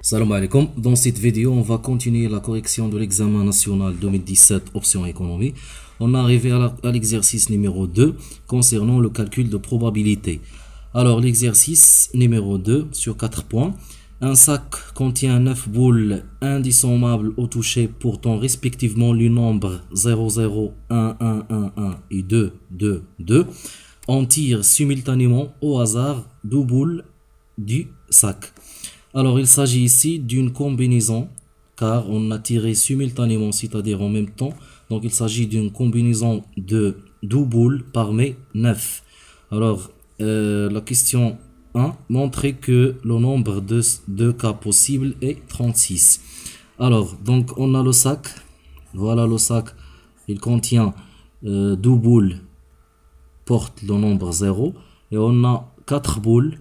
Salam alaikum. Dans cette vidéo, on va continuer la correction de l'examen national 2017 option économie. On est arrivé à l'exercice numéro 2 concernant le calcul de probabilité. Alors l'exercice numéro 2 sur 4 points. Un sac contient 9 boules indissommables au toucher portant respectivement le nombre 0, 0, 1, 1, 1, 1 et 2, 2, 2. On tire simultanément au hasard 2 boules du sac. Alors, il s'agit ici d'une combinaison, car on a tiré simultanément, c'est-à-dire en même temps. Donc, il s'agit d'une combinaison de 2 boules parmi 9. Alors, la question 1, montrer que le nombre de cas possibles est 36. Alors, donc, on a le sac. Voilà le sac. Il contient 2 boules, porte le nombre 0. Et on a 4 boules,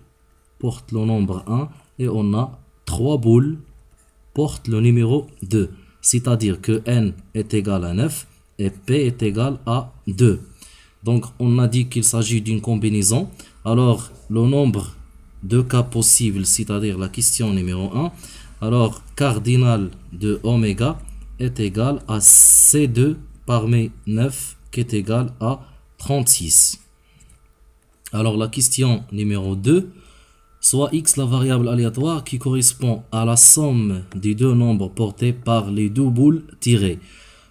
porte le nombre 1. Et on a 3 boules, porte le numéro 2. C'est-à-dire que n est égal à 9 et p est égal à 2. Donc, on a dit qu'il s'agit d'une combinaison. Alors, le nombre de cas possibles, c'est-à-dire la question numéro 1, alors, cardinal de oméga est égal à C2 parmi 9, qui est égal à 36. Alors, la question numéro 2, soit x la variable aléatoire qui correspond à la somme des deux nombres portés par les deux boules tirées.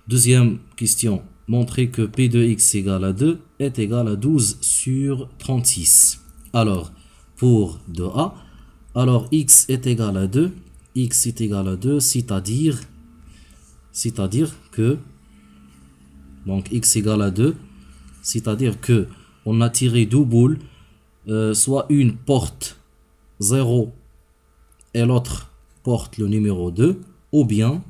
Deuxième question, montrer que p de x égale à 2 est égal à 12 sur 36. Alors, pour 2a, alors x est égal à 2, x est égal à 2, c'est-à-dire que, donc x égale à 2, c'est-à-dire que on a tiré deux boules, soit une porte 0 et l'autre porte le numéro 2, ou bien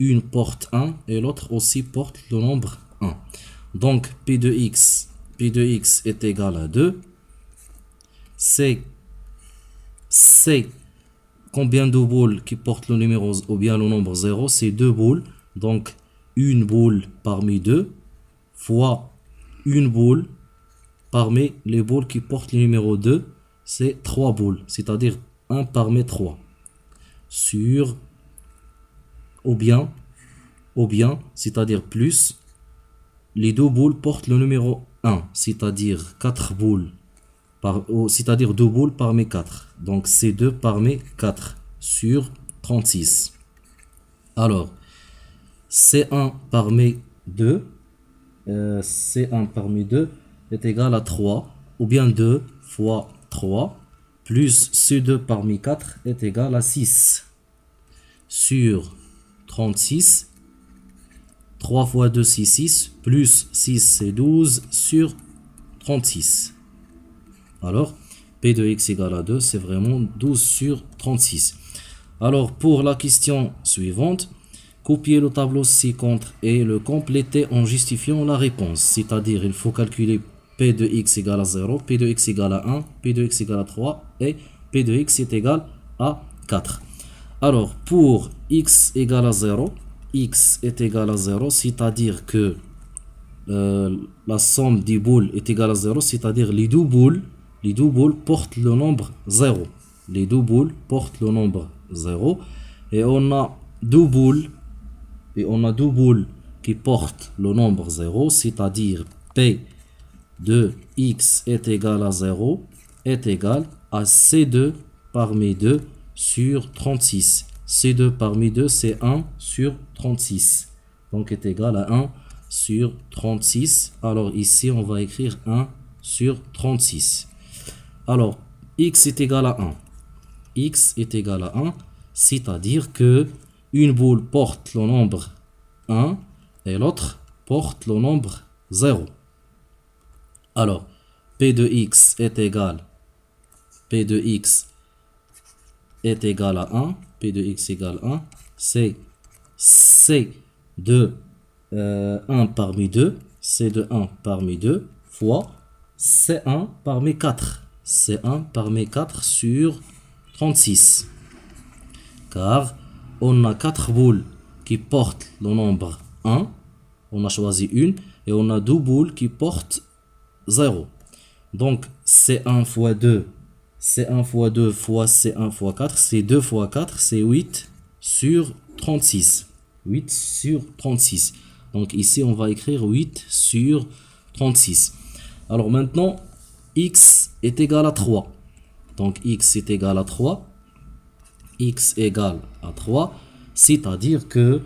une porte 1 et l'autre aussi porte le nombre 1. Donc P de x est égal à 2. C'est combien de boules qui portent le numéro ou bien le nombre 0? C'est 2 boules. Donc une boule parmi 2 fois une boule parmi les boules qui portent le numéro 2. C'est 3 boules, c'est-à-dire 1 parmi 3. Sur, ou bien, c'est-à-dire plus, les deux boules portent le numéro 1, c'est-à-dire 4 boules, c'est-à-dire 2 boules parmi 4. Donc c'est 2 parmi 4 sur 36. Alors, C1 parmi 2, C1 parmi 2 est égal à 3, ou bien 2 fois 3 plus C2 parmi 4 est égal à 6 sur 36. 3 fois 2 c'est 6 plus 6 c'est 12 sur 36. Alors P de x égale à 2, c'est vraiment 12 sur 36. Alors pour la question suivante, copier le tableau ci-contre et le compléter en justifiant la réponse. C'est-à-dire il faut calculer P de x égale à 0, P de x égale à 1, P de x égale à 3 et P de x est égal à 4. Alors, pour x égale à 0, x est égal à 0, c'est-à-dire que la somme des boules est égale à 0, c'est-à-dire les deux boules portent le nombre 0. Les deux boules portent le nombre 0 et on a deux boules qui portent le nombre 0, c'est-à-dire P de x est égal à 0 est égal à C2 parmi 2 sur 36. C2 parmi 2 c'est 1 sur 36. Donc est égal à 1 sur 36. Alors ici on va écrire 1 sur 36. Alors x est égal à 1. X est égal à 1, c'est-à-dire que une boule porte le nombre 1 et l'autre porte le nombre 0. Alors, P de x est égal à 1, P de x égale 1, c'est C de 1 parmi 2, C de 1 parmi 2, fois C1 parmi 4, C1 parmi 4 sur 36. Car on a 4 boules qui portent le nombre 1, on a choisi une, et on a 2 boules qui portent 0. Donc, C1 fois 2, C1 fois 2 fois C1 fois 4, c'est 2 fois 4, c'est 8 sur 36. 8 sur 36. Donc ici, on va écrire 8 sur 36. Alors maintenant, x est égal à 3. Donc x est égal à 3. X égale à 3. C'est-à-dire que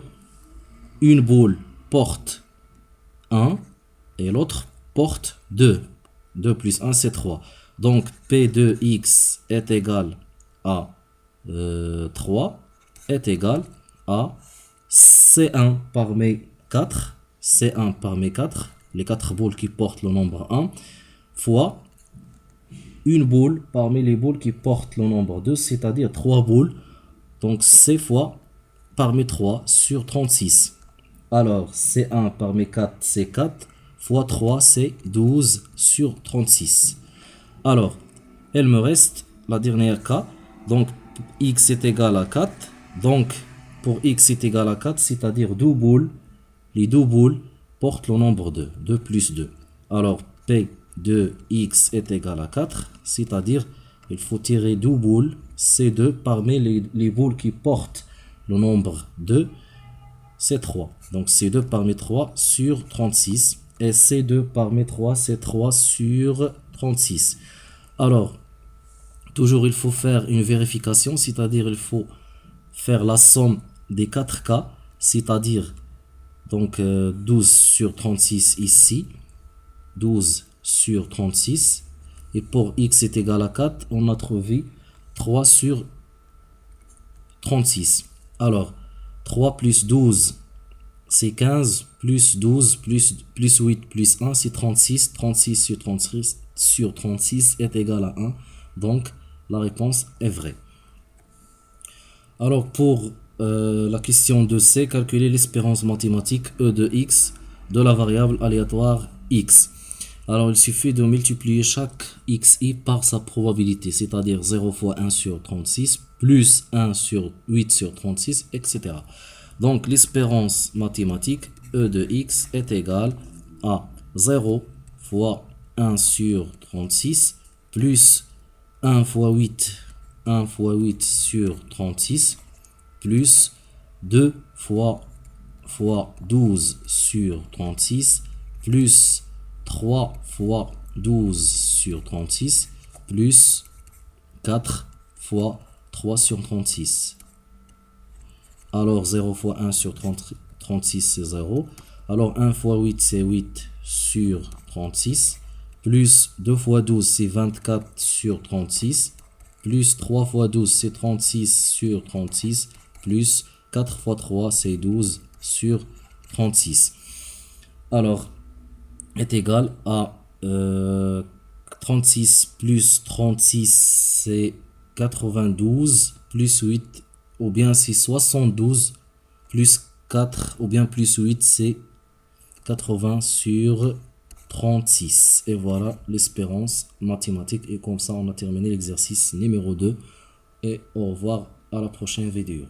une boule porte 1 et l'autre porte 2. 2 plus 1, c'est 3. Donc P de x est égal à 3 est égal à C1 parmi 4. C1 parmi 4. Les 4 boules qui portent le nombre 1 fois une boule parmi les boules qui portent le nombre 2, c'est-à-dire 3 boules. Donc C fois parmi 3 sur 36. Alors C1 parmi 4, c'est 4 fois 3, c'est 12 sur 36. Alors, il me reste la dernière cas. Donc x est égal à 4. Donc pour x est égal à 4, c'est-à-dire 2 boules. Les 2 boules portent le nombre 2. 2 plus 2. Alors P de x est égal à 4, c'est-à-dire il faut tirer 2 boules C2 parmi les boules qui portent le nombre 2, c'est 3. Donc C2 parmi 3 sur 36 et C2 parmi 3, c'est 3 sur 36. Alors, toujours il faut faire une vérification, c'est-à-dire il faut faire la somme des 4 cas, c'est-à-dire donc 12 sur 36 ici, 12 sur 36, et pour x est égal à 4, on a trouvé 3 sur 36. Alors, 3 plus 12, c'est 15, plus 12, plus 8, plus 1, c'est 36. 36 sur 36 est égal à 1. Donc, la réponse est vraie. Alors, pour la question de C, calculer l'espérance mathématique E de x de la variable aléatoire x. Alors, il suffit de multiplier chaque xi par sa probabilité, c'est-à-dire 0 fois 1 sur 36, plus 1 sur 8 sur 36, etc. Donc, l'espérance mathématique E de x est égale à 0 fois 1 sur 36, plus 1 fois 8 sur 36, plus 2 fois 12 sur 36, plus 3 fois 12 sur 36, plus 4 fois 3 sur 36. Alors 0 fois 1 sur 36, c'est 0. Alors 1 fois 8, c'est 8 sur 36. Plus 2 fois 12, c'est 24 sur 36. Plus 3 fois 12, c'est 36 sur 36. Plus 4 fois 3, c'est 12 sur 36. Alors, est égal à 36 plus 36, c'est 92, plus 8, ou bien c'est 72, plus 4, ou bien plus 8, c'est 80 sur 36. Et voilà l'espérance mathématique. Et comme ça, on a terminé l'exercice numéro 2. Et au revoir à la prochaine vidéo.